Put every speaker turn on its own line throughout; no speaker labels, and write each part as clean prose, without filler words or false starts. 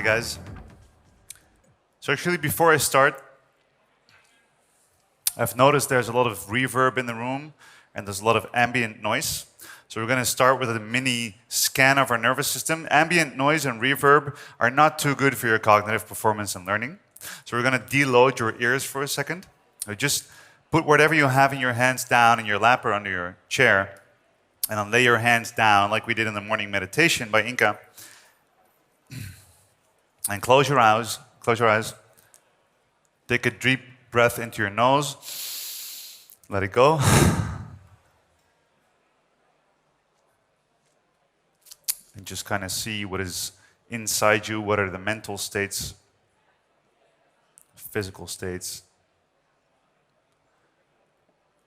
guys. So actually, before I start, I've noticed there's a lot of reverb in the room and there's a lot of ambient noise. So we're going to start with a mini scan of our nervous system. Ambient noise and reverb are not too good for your cognitive performance and learning. So we're going to deload your ears for a second. So just put whatever you have in your hands down in your lap or under your chair, and then lay your hands down like we did in the morning meditation by Inca. And close your eyes. Close your eyes. Take a deep breath into your nose. Let it go. And just kind of see what is inside you. What are the mental states, physical states?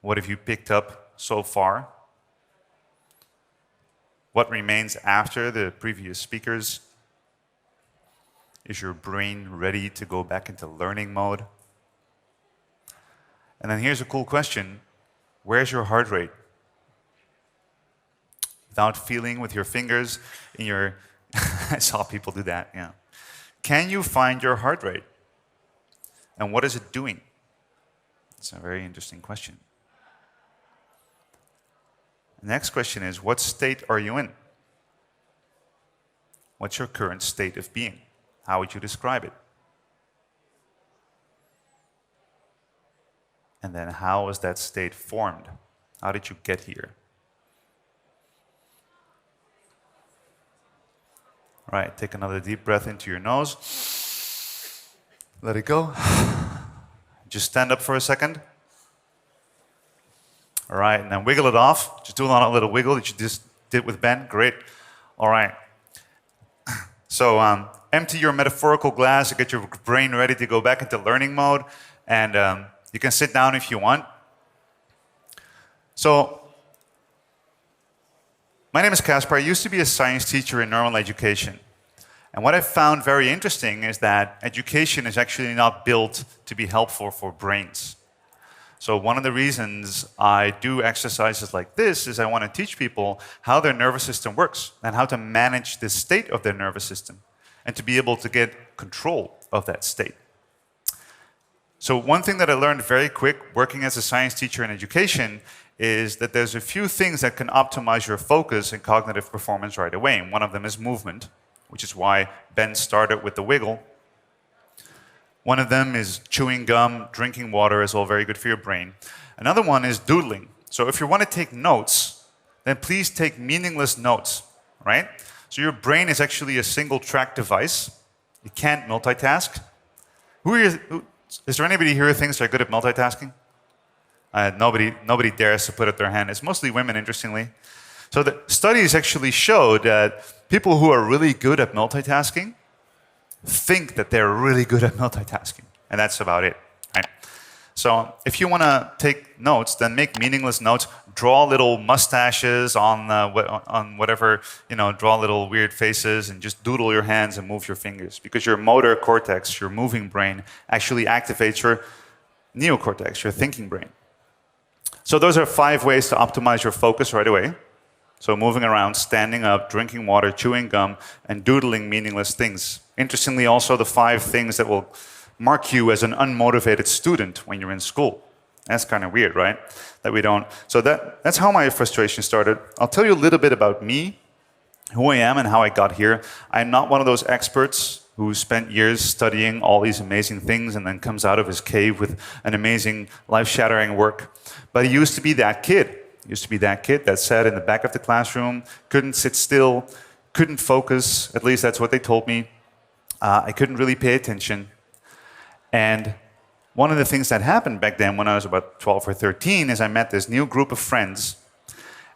What have you picked up so far? What remains after the previous speakers? Is your brain ready to go back into learning mode? And then here's a cool question. Where's your heart rate? Without feeling with your fingers in your... I saw people do that, yeah. Can you find your heart rate? And what is it doing? It's a very interesting question. The next question is, what state are you in? What's your current state of being? How would you describe it? And then how is that state formed? How did you get here? All right, take another deep breath into your nose. Let it go. Just stand up for a second. All right, and then wiggle it off. Just do a little wiggle that you just did with Ben. Great. All right. So empty your metaphorical glass to get your brain ready to go back into learning mode. And you can sit down if you want. So my name is Kasper. I used to be a science teacher in normal education. And what I found very interesting is that education is actually not built to be helpful for brains. So one of the reasons I do exercises like this is I want to teach people how their nervous system works and how to manage the state of their nervous system and to be able to get control of that state. So one thing that I learned very quick working as a science teacher in education is that there's a few things that can optimize your focus and cognitive performance right away. And one of them is movement, which is why Ben started with the wiggle. One of them is chewing gum, drinking water is all very good for your brain. Another one is doodling. So if you want to take notes, then please take meaningless notes, right? So your brain is actually a single track device. You can't multitask. Is there anybody here who thinks they're good at multitasking? Nobody dares to put up their hand. It's mostly women, interestingly. So the studies actually showed that people who are really good at multitasking think that they're really good at multitasking. And that's about it, right? So if you want to take notes, then make meaningless notes. Draw little mustaches on whatever, draw little weird faces and just doodle your hands and move your fingers. Because your motor cortex, your moving brain, actually activates your neocortex, your thinking brain. So those are 5 ways to optimize your focus right away. So moving around, standing up, drinking water, chewing gum, and doodling meaningless things. Interestingly, also the 5 things that will mark you as an unmotivated student when you're in school. That's kind of weird, right? That we don't. So that's how my frustration started. I'll tell you a little bit about me, who I am and how I got here. I'm not one of those experts who spent years studying all these amazing things and then comes out of his cave with an amazing life-shattering work. But he used to be that kid. He used to be that kid that sat in the back of the classroom, couldn't sit still, couldn't focus. At least that's what they told me. I couldn't really pay attention. And one of the things that happened back then when I was about 12 or 13 is I met this new group of friends.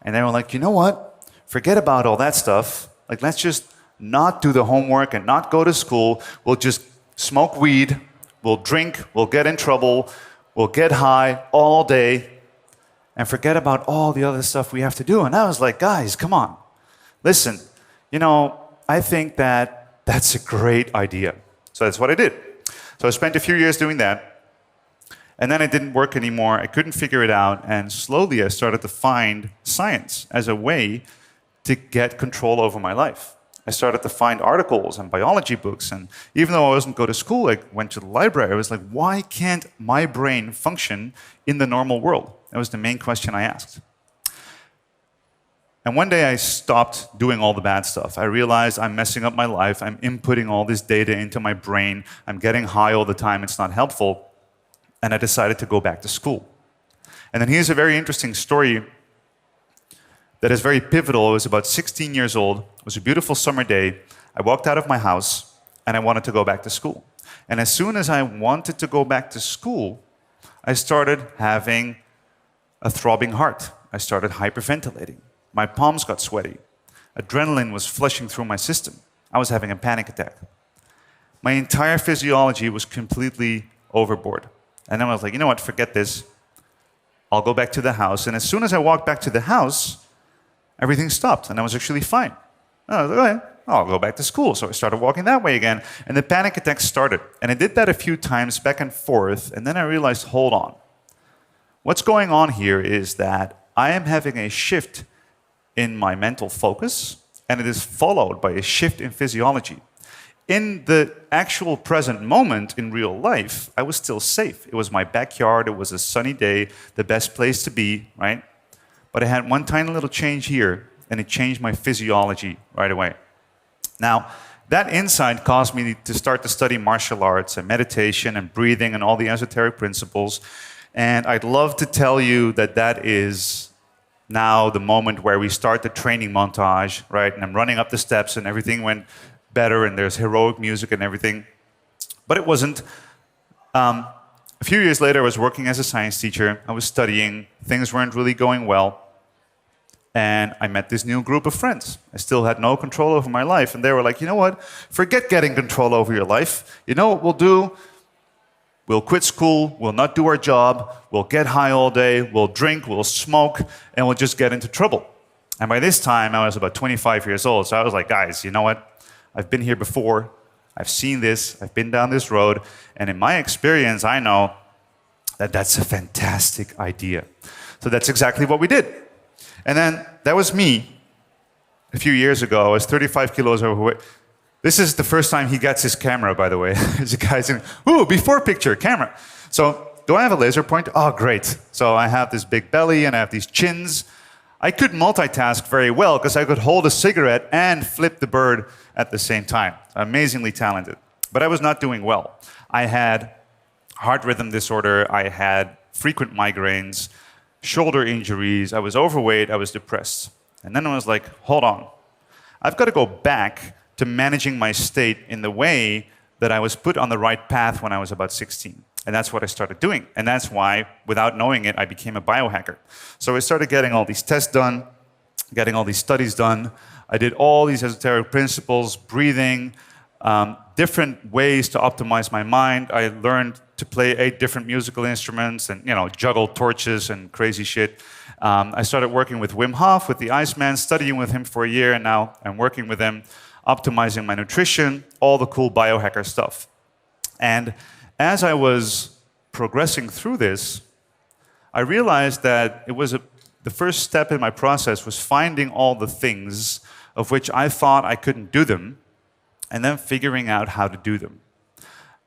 And they were like, you know what? Forget about all that stuff. Like, let's just not do the homework and not go to school. We'll just smoke weed. We'll drink. We'll get in trouble. We'll get high all day. And forget about all the other stuff we have to do. And I was like, guys, come on. Listen, I think that's a great idea. So that's what I did. So I spent a few years doing that. And then it didn't work anymore. I couldn't figure it out. And slowly I started to find science as a way to get control over my life. I started to find articles and biology books, and even though I wasn't go to school, I went to the library. I was like, why can't my brain function in the normal world? That was the main question I asked. And one day I stopped doing all the bad stuff. I realized I'm messing up my life. I'm inputting all this data into my brain. I'm getting high all the time. It's not helpful. And I decided to go back to school. And then here's a very interesting story that is very pivotal. I was about 16 years old. It was a beautiful summer day. I walked out of my house and I wanted to go back to school. And as soon as I wanted to go back to school, I started having a throbbing heart. I started hyperventilating. My palms got sweaty. Adrenaline was flushing through my system. I was having a panic attack. My entire physiology was completely overboard. And then I was like, you know what, forget this. I'll go back to the house. And as soon as I walked back to the house, everything stopped, and I was actually fine. I was like, okay, I'll go back to school. So I started walking that way again, and the panic attack started. And I did that a few times back and forth, and then I realized, hold on. What's going on here is that I am having a shift in my mental focus, and it is followed by a shift in physiology. In the actual present moment in real life, I was still safe. It was my backyard, it was a sunny day, the best place to be, right? But I had one tiny little change here, and it changed my physiology right away. Now, that insight caused me to start to study martial arts and meditation and breathing and all the esoteric principles. And I'd love to tell you that that is now the moment where we start the training montage, right? And I'm running up the steps and everything went better and there's heroic music and everything. But it wasn't. A few years later, I was working as a science teacher. I was studying. Things weren't really going well. And I met this new group of friends. I still had no control over my life. And they were like, you know what? Forget getting control over your life. You know what we'll do? We'll quit school. We'll not do our job. We'll get high all day. We'll drink. We'll smoke. And we'll just get into trouble. And by this time, I was about 25 years old. So I was like, guys, you know what? I've been here before. I've seen this. I've been down this road. And in my experience, I know that that's a fantastic idea. So that's exactly what we did. And then that was me a few years ago. I was 35 kilos overweight. This is the first time he gets his camera, by the way. There's a guy saying, ooh, before picture, camera. So do I have a laser pointer? Oh, great. So I have this big belly and I have these chins. I could multitask very well because I could hold a cigarette and flip the bird at the same time. Amazingly talented. But I was not doing well. I had heart rhythm disorder. I had frequent migraines, shoulder injuries, I was overweight, I was depressed. And then I was like, hold on. I've got to go back to managing my state in the way that I was put on the right path when I was about 16. And that's what I started doing. And that's why, without knowing it, I became a biohacker. So I started getting all these tests done, getting all these studies done. I did all these esoteric principles, breathing, different ways to optimize my mind. I learned to play 8 different musical instruments and, juggle torches and crazy shit. I started working with Wim Hof, with the Iceman, studying with him for a year, and now I'm working with him, optimizing my nutrition, all the cool biohacker stuff. And as I was progressing through this, I realized that it was the first step in my process was finding all the things of which I thought I couldn't do them, and then figuring out how to do them.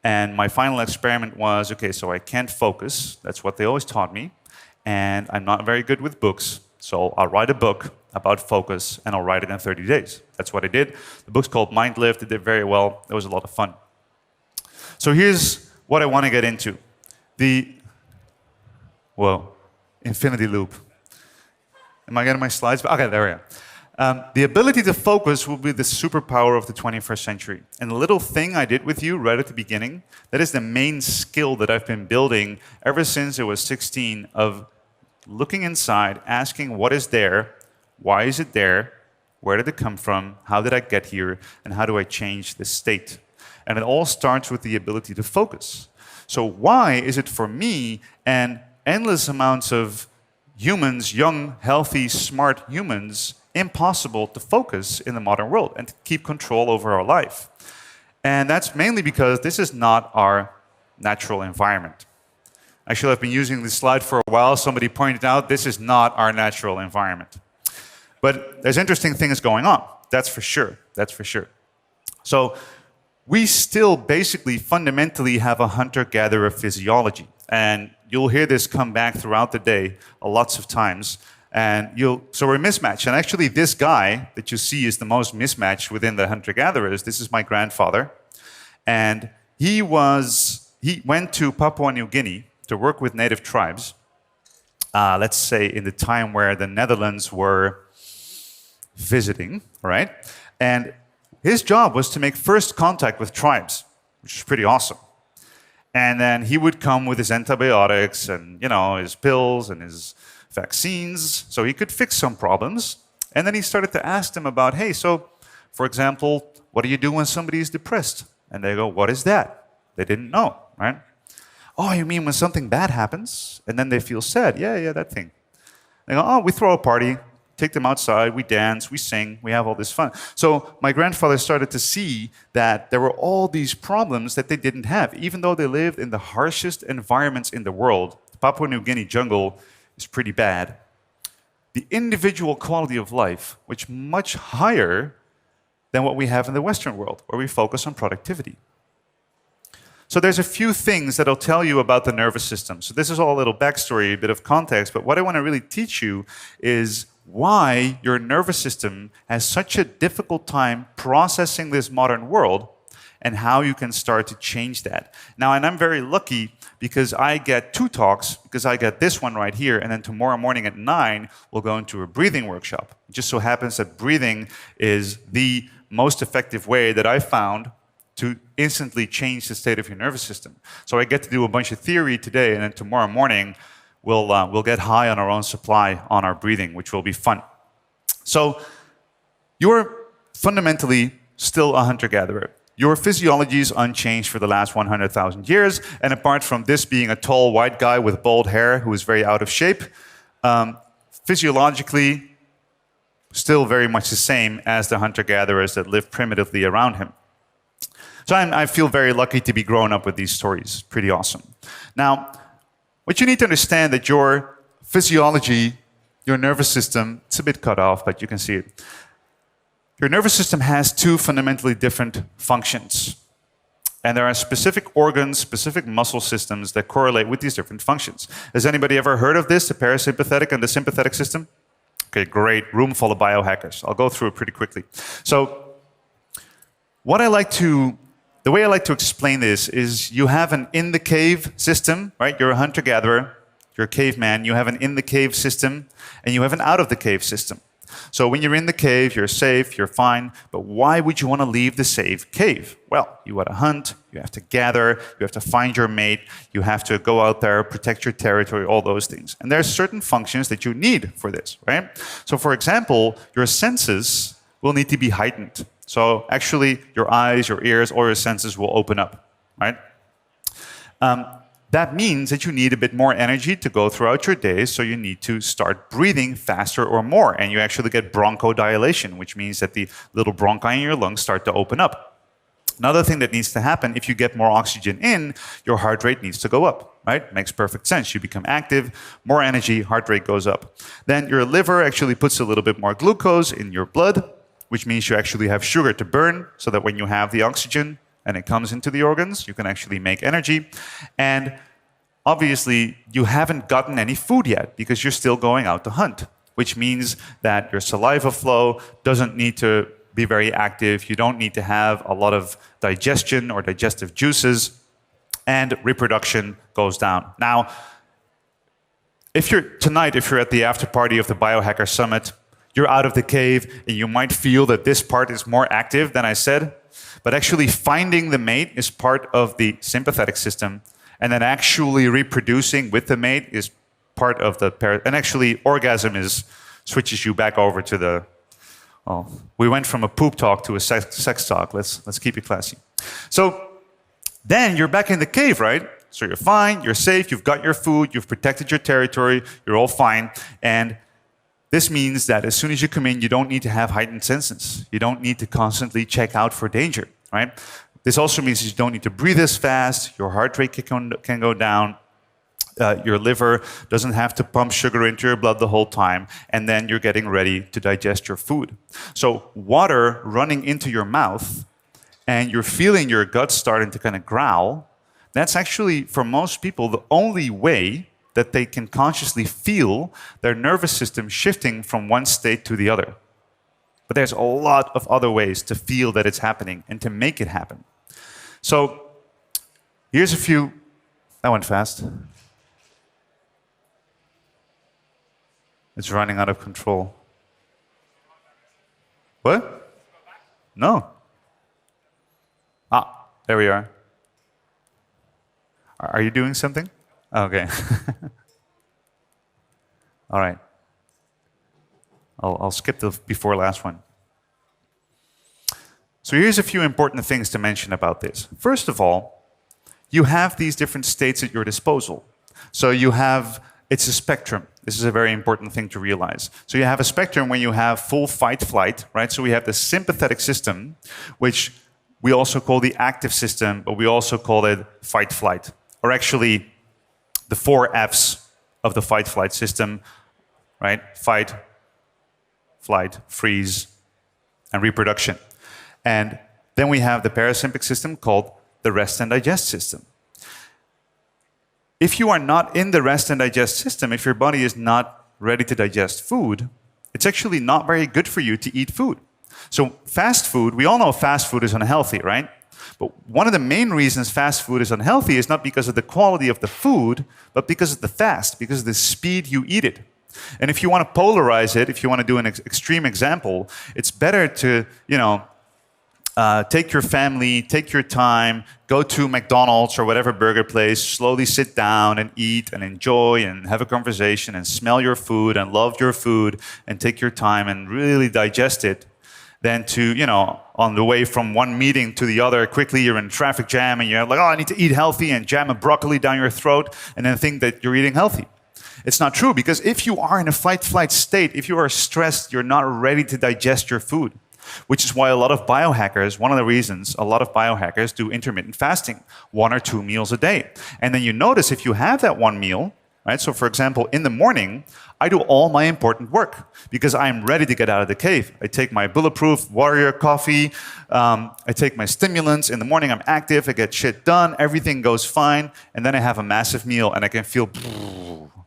And my final experiment was, okay, so I can't focus. That's what they always taught me. And I'm not very good with books. So I'll write a book about focus, and I'll write it in 30 days. That's what I did. The book's called Mind Lift. It did very well. It was a lot of fun. So here's what I want to get into. Infinity loop. Am I getting my slides? Okay, there we are. The ability to focus will be the superpower of the 21st century. And the little thing I did with you right at the beginning, that is the main skill that I've been building ever since I was 16, of looking inside, asking what is there, why is it there, where did it come from, how did I get here, and how do I change this state? And it all starts with the ability to focus. So why is it for me and endless amounts of humans, young, healthy, smart humans, impossible to focus in the modern world and to keep control over our life? And that's mainly because this is not our natural environment. Actually, I've been using this slide for a while. Somebody pointed out this is not our natural environment. But there's interesting things going on, that's for sure. that's for sure. So we still basically fundamentally have a hunter-gatherer physiology. And you'll hear this come back throughout the day lots of times. And so we're mismatched. And actually this guy that you see is the most mismatched within the hunter-gatherers. This is my grandfather. And he went to Papua New Guinea to work with native tribes. Let's say in the time where the Netherlands were visiting, right? And his job was to make first contact with tribes, which is pretty awesome. And then he would come with his antibiotics and, his pills and his vaccines, so he could fix some problems. And then he started to ask them about, hey, so, for example, what do you do when somebody is depressed? And they go, what is that? They didn't know, right? Oh, you mean when something bad happens, and then they feel sad? Yeah, that thing. They go, oh, we throw a party, take them outside, we dance, we sing, we have all this fun. So my grandfather started to see that there were all these problems that they didn't have. Even though they lived in the harshest environments in the world, the Papua New Guinea jungle is pretty bad. The individual quality of life was much higher than what we have in the Western world, where we focus on productivity. So there's a few things that I'll tell you about the nervous system. So this is all a little backstory, a bit of context, but what I want to really teach you is why your nervous system has such a difficult time processing this modern world and how you can start to change that. Now, and I'm very lucky because I get 2 talks, because I get this one right here, and then tomorrow morning at 9, we'll go into a breathing workshop. It just so happens that breathing is the most effective way that I found to instantly change the state of your nervous system. So I get to do a bunch of theory today, and then tomorrow morning, we'll get high on our own supply on our breathing, which will be fun. So you're fundamentally still a hunter-gatherer. Your physiology is unchanged for the last 100,000 years, and apart from this being a tall white guy with bald hair who is very out of shape, physiologically still very much the same as the hunter-gatherers that lived primitively around him. So I feel very lucky to be growing up with these stories. Pretty awesome. Now, what you need to understand that your physiology, your nervous system, it's a bit cut off, but you can see it. Your nervous system has 2 fundamentally different functions. And there are specific organs, specific muscle systems that correlate with these different functions. Has anybody ever heard of this, the parasympathetic and the sympathetic system? Okay, great. Room full of biohackers. I'll go through it pretty quickly. So the way I like to explain this is you have an in-the-cave system, right? You're a hunter-gatherer, you're a caveman. You have an in-the-cave system, and you have an out-of-the-cave system. So when you're in the cave, you're safe, you're fine, but why would you want to leave the safe cave? Well, you want to hunt, you have to gather, you have to find your mate, you have to go out there, protect your territory, all those things. And there are certain functions that you need for this, right? So for example, your senses will need to be heightened. So actually, your eyes, your ears, all your senses will open up, right? That means that you need a bit more energy to go throughout your days, so you need to start breathing faster or more, and you actually get bronchodilation, which means that the little bronchi in your lungs start to open up. Another thing that needs to happen, if you get more oxygen in, your heart rate needs to go up, right? Makes perfect sense. You become active, more energy, heart rate goes up. Then your liver actually puts a little bit more glucose in your blood, which means you actually have sugar to burn, so that when you have the oxygen and it comes into the organs, you can actually make energy. And obviously, you haven't gotten any food yet because you're still going out to hunt, which means that your saliva flow doesn't need to be very active. You don't need to have a lot of digestion or digestive juices, and reproduction goes down. Now, if you're at the after party of the Biohacker Summit, you're out of the cave, and you might feel that this part is more active than I said, but actually finding the mate is part of the sympathetic system, and then actually reproducing with the mate is part of the and actually orgasm switches you back over to the, we went from a poop talk to a sex talk. Let's keep it classy. So then you're back in the cave, right? So you're fine, you're safe, you've got your food, you've protected your territory, you're all fine, and this means that as soon as you come in, you don't need to have heightened senses. You don't need to constantly check out for danger, right? This also means you don't need to breathe as fast, your heart rate can go down. Your liver doesn't have to pump sugar into your blood the whole time, and then you're getting ready to digest your food. So water running into your mouth, and you're feeling your gut starting to kind of growl, that's actually, for most people, the only way that they can consciously feel their nervous system shifting from one state to the other. But there's a lot of other ways to feel that it's happening and to make it happen. So here's a few. That went fast. It's running out of control. What? No. Ah, there we are. Are you doing something? Okay. All right. I'll skip the before last one. So here's a few important things to mention about this. First of all, you have these different states at your disposal. So you have, it's a spectrum. This is a very important thing to realize. So you have a spectrum when you have full fight-flight, right? So we have the sympathetic system, which we also call the active system, but we also call it fight-flight. Or actually, the 4 Fs of the fight-flight system, right? Fight, flight, freeze, and reproduction. And then we have the parasympathetic system called the rest and digest system. If you are not in the rest and digest system, if your body is not ready to digest food, it's actually not very good for you to eat food. So fast food, we all know fast food is unhealthy, right? But one of the main reasons fast food is unhealthy is not because of the quality of the food, but because of the fast, because of the speed you eat it. And if you want to polarize it, if you want to do an extreme example, it's better to, take your family, take your time, go to McDonald's or whatever burger place, slowly sit down and eat and enjoy and have a conversation and smell your food and love your food and take your time and really digest it, than to, on the way from one meeting to the other, quickly you're in a traffic jam and you're like, oh, I need to eat healthy, and jam a broccoli down your throat and then think that you're eating healthy. It's not true, because if you are in a fight-flight state, if you are stressed, you're not ready to digest your food. Which is why a lot of biohackers, one of the reasons a lot of biohackers do intermittent fasting, 1 or 2 meals a day. And then you notice if you have that one meal, right? So for example, in the morning, I do all my important work because I'm ready to get out of the cave. I take my Bulletproof Warrior coffee, I take my stimulants. In the morning, I'm active, I get shit done, everything goes fine, and then I have a massive meal and I can feel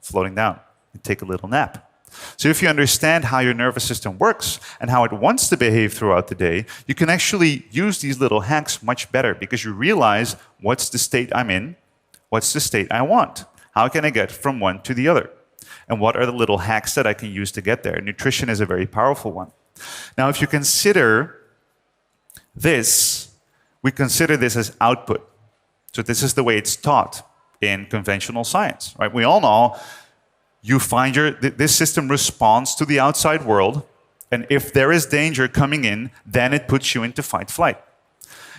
floating down and take a little nap. So if you understand how your nervous system works and how it wants to behave throughout the day, you can actually use these little hacks much better, because you realize what's the state I'm in, what's the state I want, how can I get from one to the other, and what are the little hacks that I can use to get there. Nutrition is a very powerful one. Now, if you consider this, we consider this as output. So this is the way it's taught in conventional science, right? We all know you find this system responds to the outside world, and if there is danger coming in, then it puts you into fight-flight.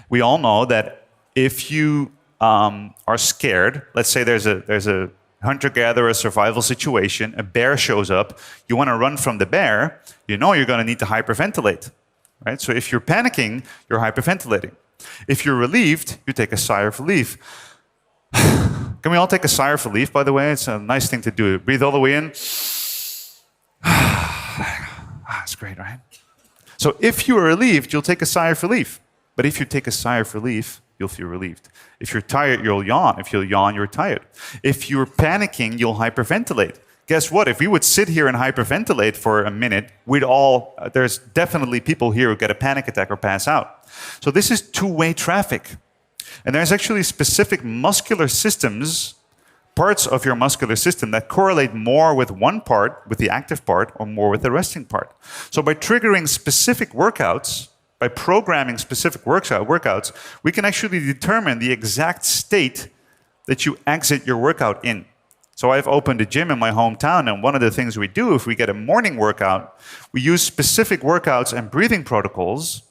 We all know that if you are scared, let's say there's a hunter-gatherer survival situation, a bear shows up, you want to run from the bear, you know you're going to need to hyperventilate, right? So if you're panicking, you're hyperventilating. If you're relieved, you take a sigh of relief. Can we all take a sigh of relief, by the way? It's a nice thing to do. Breathe all the way in. That's great, right? So if you are relieved, you'll take a sigh of relief. But if you take a sigh of relief, you'll feel relieved. If you're tired, you'll yawn. If you'll yawn, you're tired. If you're panicking, you'll hyperventilate. Guess what? If we would sit here and hyperventilate for a minute, there's definitely people here who get a panic attack or pass out. So this is two-way traffic. And there's actually specific muscular systems, parts of your muscular system, that correlate more with one part, with the active part, or more with the resting part. So by triggering specific workouts, by programming specific workouts, we can actually determine the exact state that you exit your workout in. So I've opened a gym in my hometown, and one of the things we do if we get a morning workout, we use specific workouts and breathing protocols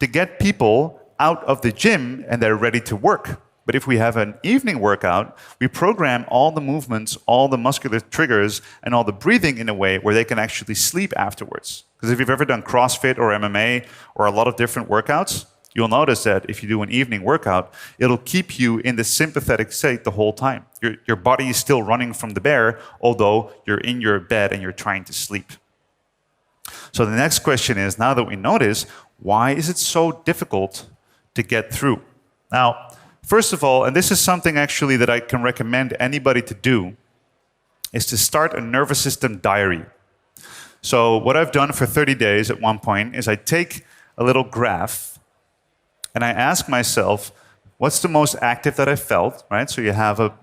to get people out of the gym and they're ready to work. But if we have an evening workout, we program all the movements, all the muscular triggers, and all the breathing in a way where they can actually sleep afterwards. Because if you've ever done CrossFit or MMA or a lot of different workouts, you'll notice that if you do an evening workout, it'll keep you in the sympathetic state the whole time. Your body is still running from the bear, although you're in your bed and you're trying to sleep. So the next question is, now that we know this, why is it so difficult to get through? Now, first of all, and this is something actually that I can recommend anybody to do, is to start a nervous system diary. So what I've done for 30 days at one point is I take a little graph and I ask myself, what's the most active that I felt, right? So you have a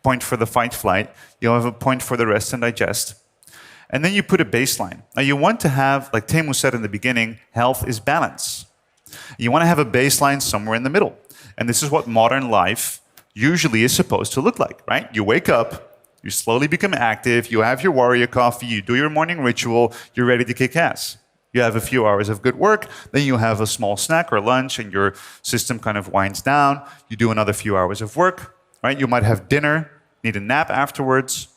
point for the fight flight, you have a point for the rest and digest, and then you put a baseline. Now you want to have, like Teemu said in the beginning, health is balance. You want to have a baseline somewhere in the middle. And this is what modern life usually is supposed to look like, right? You wake up, you slowly become active, you have your warrior coffee, you do your morning ritual, you're ready to kick ass. You have a few hours of good work, then you have a small snack or lunch and your system kind of winds down. You do another few hours of work, right? You might have dinner, need a nap afterwards,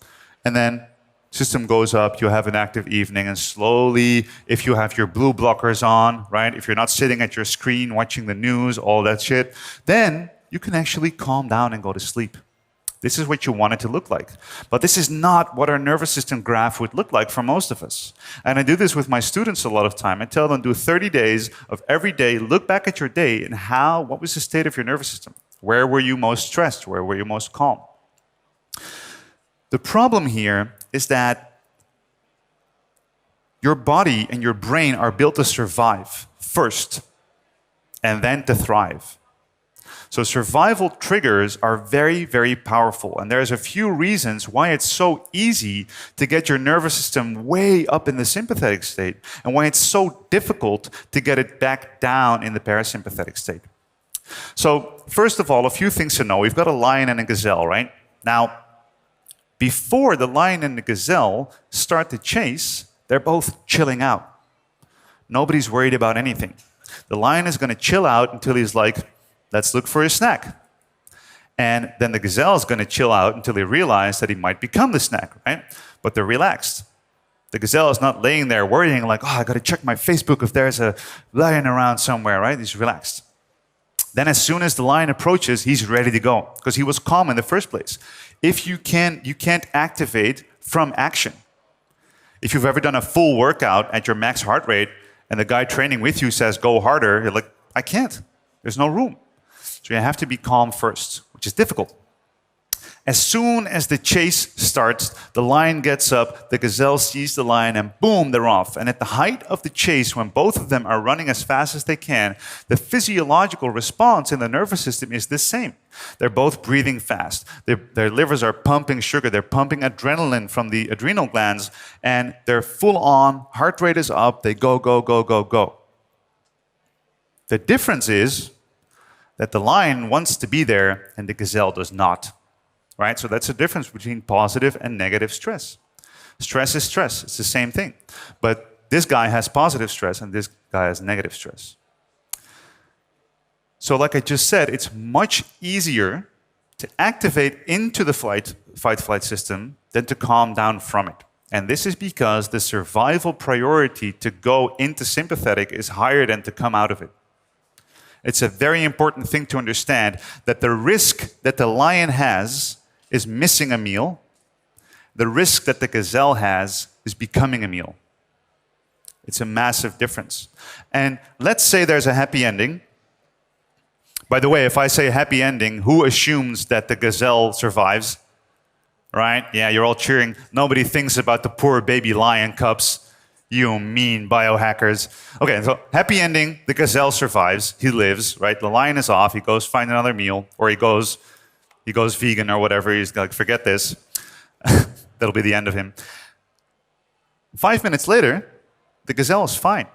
and then system goes up, you have an active evening, and slowly, if you have your blue blockers on, right? If you're not sitting at your screen watching the news, all that shit, then you can actually calm down and go to sleep. This is what you want it to look like. But this is not what our nervous system graph would look like for most of us. And I do this with my students a lot of time. I tell them, do 30 days of every day, look back at your day and what was the state of your nervous system? Where were you most stressed? Where were you most calm? The problem here is that your body and your brain are built to survive first and then to thrive. So survival triggers are very, very powerful. And there's a few reasons why it's so easy to get your nervous system way up in the sympathetic state and why it's so difficult to get it back down in the parasympathetic state. So first of all, a few things to know. We've got a lion and a gazelle, right? Now, before the lion and the gazelle start to chase, they're both chilling out. Nobody's worried about anything. The lion is going to chill out until he's like, let's look for a snack. And then the gazelle is going to chill out until he realizes that he might become the snack, right? But they're relaxed. The gazelle is not laying there worrying like, oh, I got to check my Facebook if there's a lion around somewhere, right? He's relaxed. Then as soon as the lion approaches, he's ready to go because he was calm in the first place. If you can't activate from action. If you've ever done a full workout at your max heart rate and the guy training with you says, go harder, you're like, I can't. There's no room. So you have to be calm first, which is difficult. As soon as the chase starts, the lion gets up, the gazelle sees the lion, and boom, they're off. And at the height of the chase, when both of them are running as fast as they can, the physiological response in the nervous system is the same. They're both breathing fast. Their livers are pumping sugar. They're pumping adrenaline from the adrenal glands, and they're full on, heart rate is up, they go, go, go, go, go. The difference is that the lion wants to be there and the gazelle does not. Right? So that's the difference between positive and negative stress. Stress is stress. It's the same thing. But this guy has positive stress and this guy has negative stress. So like I just said, it's much easier to activate into the fight-flight system than to calm down from it. And this is because the survival priority to go into sympathetic is higher than to come out of it. It's a very important thing to understand that the risk that the lion has is missing a meal. The risk that the gazelle has is becoming a meal. It's a massive difference. And let's say there's a happy ending. By the way, if I say happy ending, who assumes that the gazelle survives? Right? Yeah, you're all cheering. Nobody thinks about the poor baby lion cubs. You mean biohackers. Okay, so happy ending, the gazelle survives, he lives, right? The lion is off, he goes find another meal, or he goes vegan or whatever, he's like, forget this. That'll be the end of him. 5 minutes later, the gazelle is fine.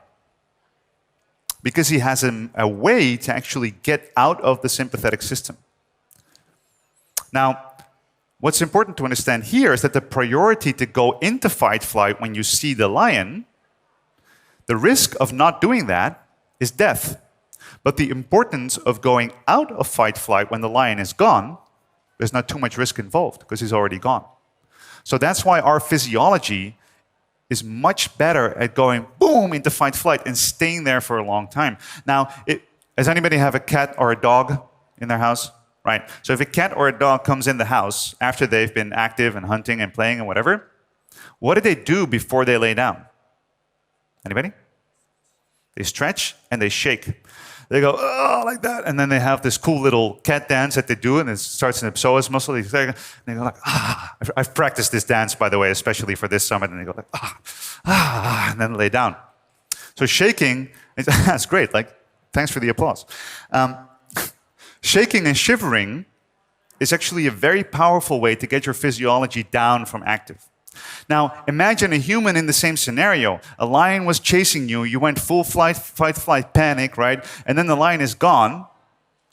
Because he has a way to actually get out of the sympathetic system. Now, what's important to understand here is that the priority to go into fight-flight when you see the lion, the risk of not doing that is death. But the importance of going out of fight-flight when the lion is gone, there's not too much risk involved because he's already gone. So that's why our physiology is much better at going boom into fight-flight and staying there for a long time. Now, Does anybody have a cat or a dog in their house? Right. So if a cat or a dog comes in the house after they've been active and hunting and playing and whatever, what do they do before they lay down? Anybody? They stretch and they shake. They go, oh, like that. And then they have this cool little cat dance that they do, and it starts in the psoas muscle. And they go like, ah. I've practiced this dance, by the way, especially for this summit. And they go like, ah, ah, and then lay down. So shaking, that's great. Like, thanks for the applause. Shaking and shivering is actually a very powerful way to get your physiology down from active. Now, imagine a human in the same scenario. A lion was chasing you. You went full flight, fight, flight, panic, right? And then the lion is gone.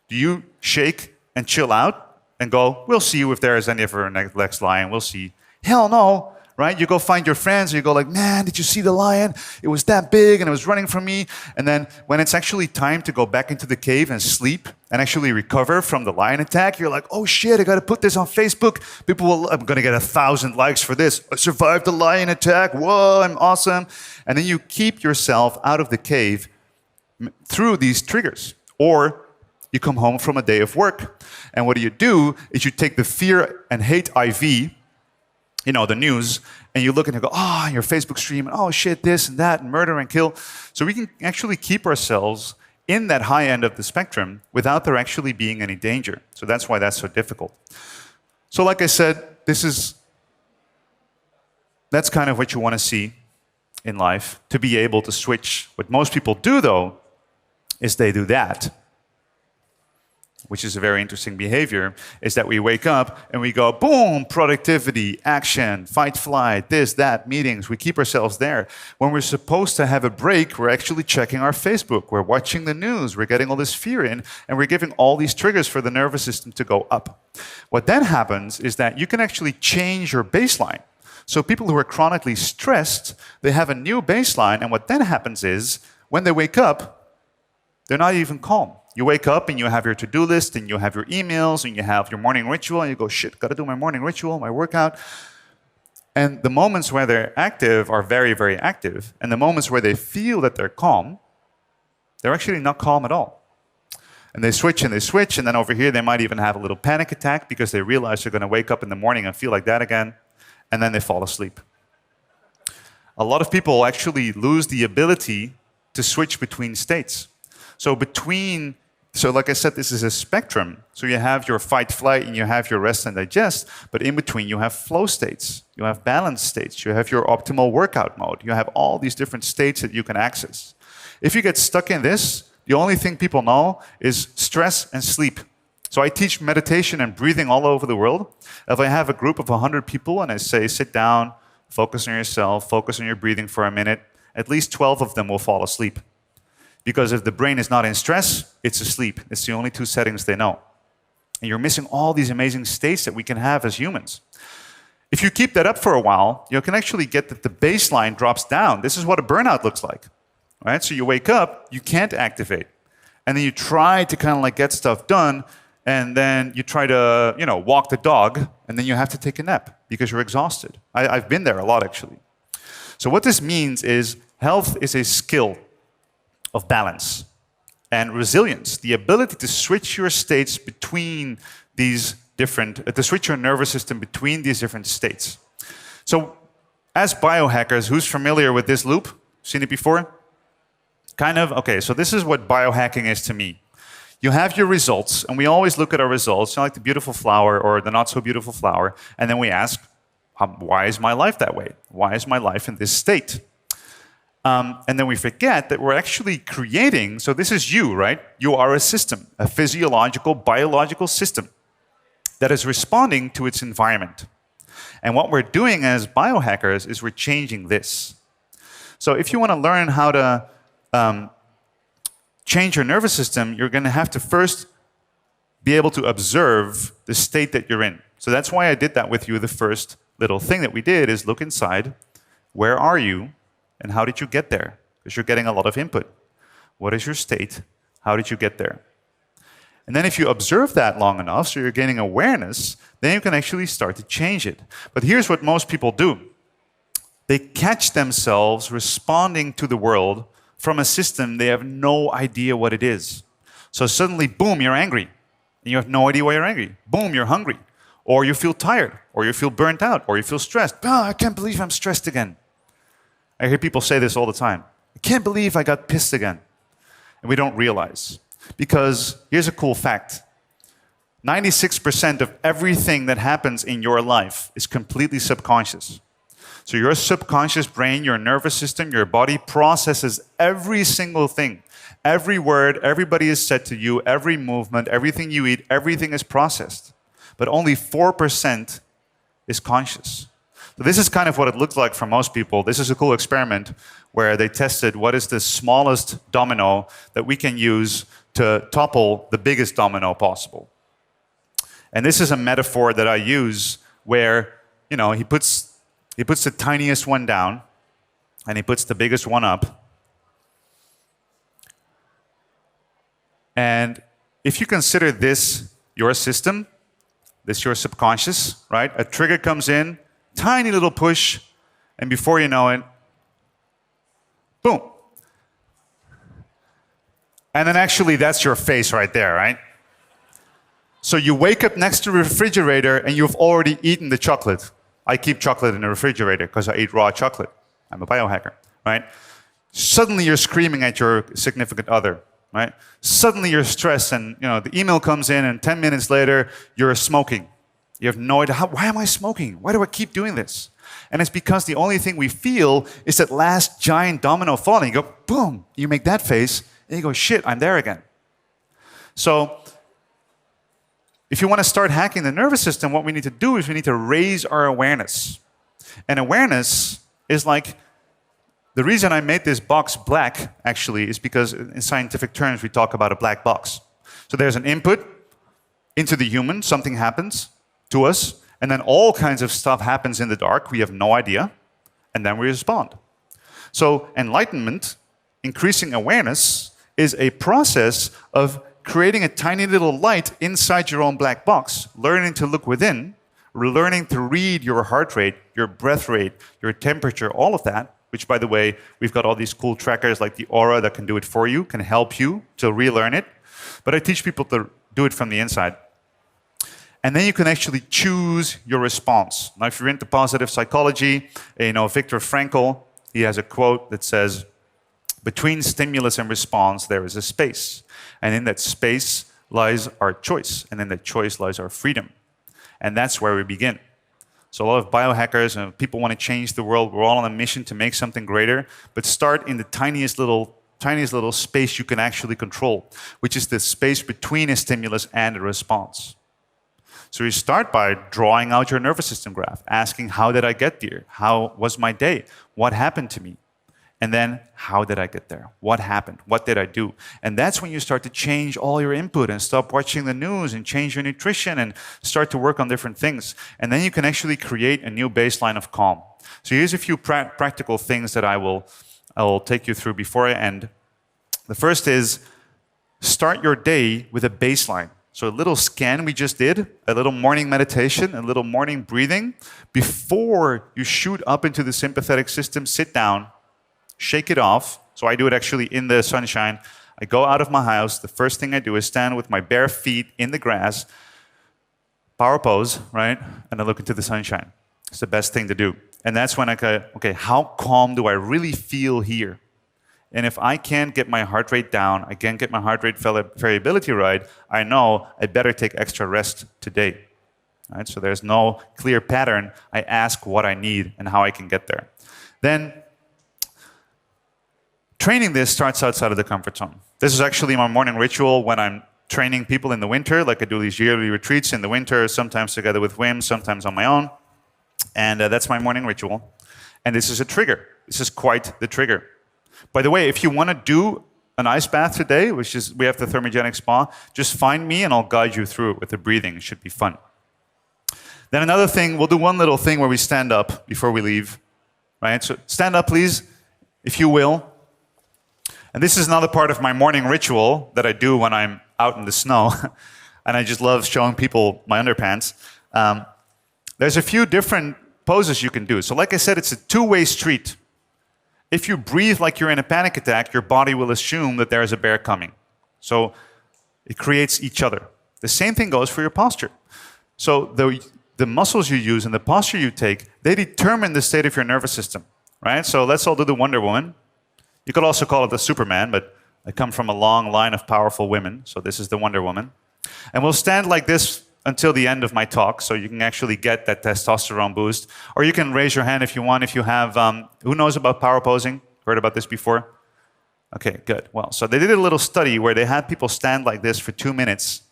Do you shake and chill out and go, we'll see if there is any of our next lion. We'll see. Hell no, right? You go find your friends and you go like, man, did you see the lion? It was that big and it was running from me. And then when it's actually time to go back into the cave and sleep and actually recover from the lion attack, you're like, oh shit, I gotta put this on Facebook. I'm gonna get 1,000 likes for this. I survived the lion attack. Whoa, I'm awesome. And then you keep yourself out of the cave through these triggers. Or you come home from a day of work. And what do? Is you take the fear and hate IV, you know, the news, and you look and you go, oh, your Facebook stream, and oh shit, this and that, and murder and kill. So we can actually keep ourselves in that high end of the spectrum without there actually being any danger. So that's why that's so difficult. So like I said, that's kind of what you want to see in life, to be able to switch. What most people do, though, is they do that, which is a very interesting behavior, is that we wake up and we go, boom, productivity, action, fight, flight, this, that, meetings. We keep ourselves there. When we're supposed to have a break, we're actually checking our Facebook. We're watching the news. We're getting all this fear in, and we're giving all these triggers for the nervous system to go up. What then happens is that you can actually change your baseline. So people who are chronically stressed, they have a new baseline, and what then happens is, when they wake up, they're not even calm. You wake up and you have your to-do list and you have your emails and you have your morning ritual and you go, shit, gotta do my morning ritual, my workout. And the moments where they're active are very, very active. And the moments where they feel that they're calm, they're actually not calm at all. And they switch, and then over here they might even have a little panic attack because they realize they're gonna wake up in the morning and feel like that again, and then they fall asleep. A lot of people actually lose the ability to switch between states. So like I said, this is a spectrum. So you have your fight, flight, and you have your rest and digest, but in between you have flow states, you have balance states, you have your optimal workout mode, you have all these different states that you can access. If you get stuck in this, the only thing people know is stress and sleep. So I teach meditation and breathing all over the world. If I have a group of 100 people and I say, sit down, focus on yourself, focus on your breathing for a minute, at least 12 of them will fall asleep. Because if the brain is not in stress, it's asleep. It's the only two settings they know. And you're missing all these amazing states that we can have as humans. If you keep that up for a while, you can actually get that the baseline drops down. This is what a burnout looks like. Right? So you wake up, you can't activate. And then you try to kind of like get stuff done, and then you try to, walk the dog, and then you have to take a nap because you're exhausted. I've been there a lot, actually. So what this means is health is a skill of balance and resilience, the ability to switch your states between these different, to switch your nervous system between these different states. So as biohackers, who's familiar with this loop? Seen it before? Kind of? Okay, so this is what biohacking is to me. You have your results, and we always look at our results, like the beautiful flower or the not so beautiful flower, and then we ask, why is my life that way? Why is my life in this state? And then we forget that we're actually creating, so this is you, right? You are a system, a physiological, biological system that is responding to its environment. And what we're doing as biohackers is we're changing this. So if you want to learn how to change your nervous system, you're going to have to first be able to observe the state that you're in. So that's why I did that with you. The first little thing that we did is look inside. Where are you? And how did you get there? Because you're getting a lot of input. What is your state? How did you get there? And then if you observe that long enough, so you're gaining awareness, then you can actually start to change it. But here's what most people do. They catch themselves responding to the world from a system they have no idea what it is. So suddenly, boom, you're angry. And you have no idea why you're angry. Boom, you're hungry. Or you feel tired. Or you feel burnt out. Or you feel stressed. Oh, I can't believe I'm stressed again. I hear people say this all the time. I can't believe I got pissed again. And we don't realize. Because here's a cool fact. 96% of everything that happens in your life is completely subconscious. So your subconscious brain, your nervous system, your body processes every single thing. Every word, everybody is said to you, every movement, everything you eat, everything is processed. But only 4% is conscious. So this is kind of what it looks like for most people. This is a cool experiment where they tested what is the smallest domino that we can use to topple the biggest domino possible. And this is a metaphor that I use where, he puts the tiniest one down and he puts the biggest one up. And if you consider this your system, this your subconscious, right? A trigger comes in, tiny little push, and before you know it, boom. And then actually that's your face right there, right? So you wake up next to the refrigerator and you've already eaten the chocolate. I keep chocolate in the refrigerator because I eat raw chocolate. I'm a biohacker, right? Suddenly you're screaming at your significant other, right? Suddenly you're stressed and the email comes in and 10 minutes later you're smoking. You have no idea, why am I smoking? Why do I keep doing this? And it's because the only thing we feel is that last giant domino falling. You go, boom, you make that face and you go, shit, I'm there again. So if you want to start hacking the nervous system, what we need to do is we need to raise our awareness. And awareness is like, the reason I made this box black, actually, is because in scientific terms, we talk about a black box. So there's an input into the human, something happens to us, and then all kinds of stuff happens in the dark, we have no idea, and then we respond. So enlightenment, increasing awareness, is a process of creating a tiny little light inside your own black box, learning to look within, learning to read your heart rate, your breath rate, your temperature, all of that, which, by the way, we've got all these cool trackers like the Aura that can do it for you, can help you to relearn it. But I teach people to do it from the inside. And then you can actually choose your response. Now, if you're into positive psychology, Viktor Frankl, he has a quote that says, between stimulus and response, there is a space. And in that space lies our choice. And in that choice lies our freedom. And that's where we begin. So a lot of biohackers and people want to change the world. We're all on a mission to make something greater. But start in the tiniest little space you can actually control, which is the space between a stimulus and a response. So you start by drawing out your nervous system graph, asking, how did I get there? How was my day? What happened to me? And then, how did I get there? What happened? What did I do? And that's when you start to change all your input and stop watching the news and change your nutrition and start to work on different things. And then you can actually create a new baseline of calm. So here's a few practical things that I will take you through before I end. The first is, start your day with a baseline. So a little scan we just did, a little morning meditation, a little morning breathing. Before you shoot up into the sympathetic system, sit down, shake it off. So I do it actually in the sunshine. I go out of my house. The first thing I do is stand with my bare feet in the grass, power pose, right? And I look into the sunshine. It's the best thing to do. And that's when I go, okay, how calm do I really feel here? And if I can't get my heart rate down, I can't get my heart rate variability right, I know I better take extra rest today. Right? So there's no clear pattern. I ask what I need and how I can get there. Then training this starts outside of the comfort zone. This is actually my morning ritual when I'm training people in the winter, like I do these yearly retreats in the winter, sometimes together with Wim, sometimes on my own. And that's my morning ritual. And this is a trigger. This is quite the trigger. By the way, if you want to do an ice bath today, which is, we have the thermogenic spa, just find me and I'll guide you through it with the breathing. It should be fun. Then another thing, we'll do one little thing where we stand up before we leave. Right? So stand up, please, if you will. And this is another part of my morning ritual that I do when I'm out in the snow. And I just love showing people my underpants. There's a few different poses you can do. So like I said, it's a two-way street. If you breathe like you're in a panic attack, your body will assume that there is a bear coming. So It creates each other. The same thing goes for your posture. So the muscles you use and the posture you take, they determine the state of your nervous system, right? So let's all do the Wonder Woman. You could also call it the Superman, but I come from a long line of powerful women, so this is the Wonder Woman. And we'll stand like this until the end of my talk, so you can actually get that testosterone boost. Or you can raise your hand if you want, if you have, who knows about power posing? Heard about this before? Okay, good. Well, so they did a little study where they had people stand like this for 2 minutes,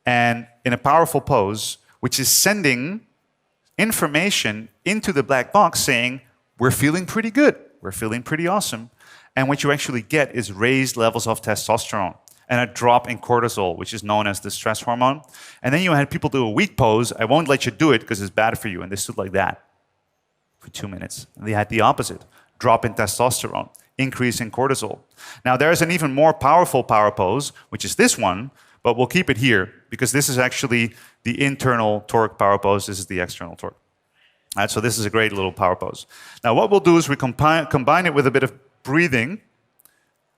and in a powerful pose, which is sending information into the black box saying, we're feeling pretty good, we're feeling pretty awesome. And what you actually get is raised levels of testosterone and a drop in cortisol, which is known as the stress hormone. And then you had people do a weak pose. I won't let you do it because it's bad for you. And they stood like that for 2 minutes. And they had the opposite, drop in testosterone, increase in cortisol. Now there's an even more powerful power pose, which is this one, but we'll keep it here because this is actually the internal torque power pose. This is the external torque. All right, so this is a great little power pose. Now what we'll do is we combine it with a bit of breathing,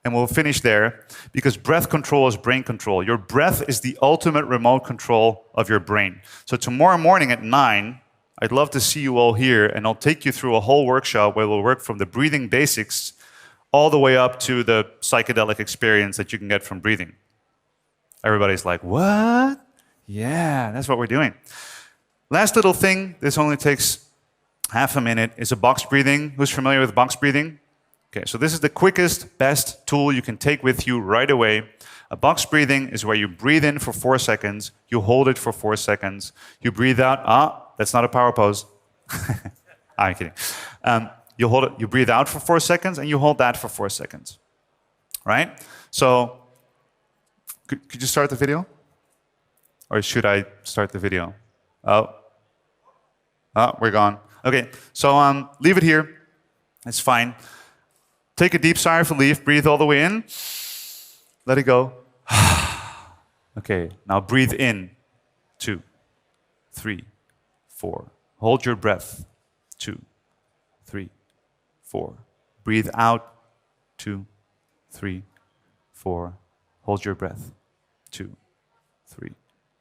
and we'll finish there, because breath control is brain control. Your breath is the ultimate remote control of your brain. So tomorrow morning at 9, I'd love to see you all here, and I'll take you through a whole workshop where we'll work from the breathing basics all the way up to the psychedelic experience that you can get from breathing. Everybody's like, what? Yeah, that's what we're doing. Last little thing, this only takes half a minute, is a box breathing. Who's familiar with box breathing? Okay, so this is the quickest, best tool you can take with you right away. A box breathing is where you breathe in for 4 seconds, you hold it for 4 seconds, you breathe out. That's not a power pose. I'm kidding. You hold it, you breathe out for 4 seconds, and you hold that for 4 seconds. Right? So, could you start the video? Or should I start the video? Oh, we're gone. Okay, so leave it here. It's fine. Take a deep sigh of relief, breathe all the way in, let it go. Okay, now breathe in, 2, 3, 4. Hold your breath, 2, 3, 4. Breathe out, 2, 3, 4. Hold your breath, 2, 3,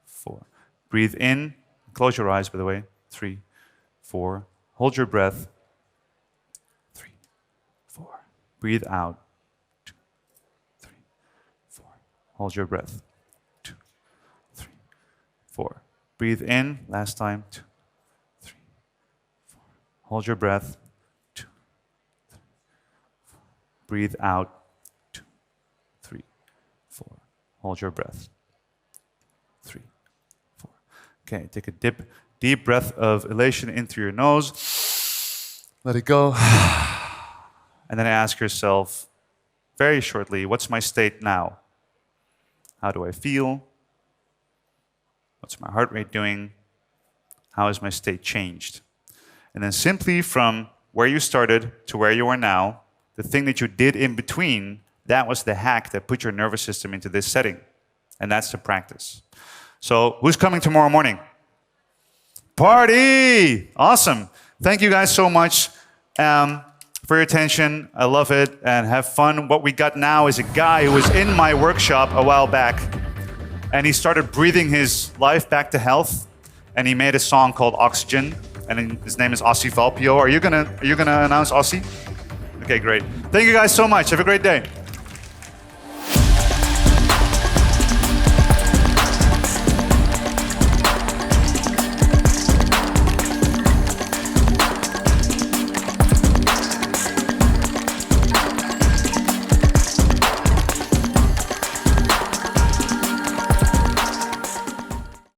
4. Breathe in, close your eyes by the way, 3, 4. Hold your breath, breathe out, 2, 3, 4. Hold your breath, 2, 3, 4. Breathe in, last time, 2, 3, 4. Hold your breath, 2, 3, 4. Breathe out, 2, 3, 4. Hold your breath, 3, 4. Okay, take a deep breath of elation in through your nose. Let it go. And then ask yourself, very shortly, what's my state now? How do I feel? What's my heart rate doing? How has my state changed? And then simply from where you started to where you are now, the thing that you did in between, that was the hack that put your nervous system into this setting. And that's the practice. So who's coming tomorrow morning? Party! Awesome. Thank you guys so much. For your attention. I love it, and have fun. What we got now is a guy who was in my workshop a while back, and he started breathing his life back to health, and he made a song called Oxygen, and his name is Ossie Valpio. Are you gonna announce Ossie? Okay, great. Thank you guys so much. Have a great day.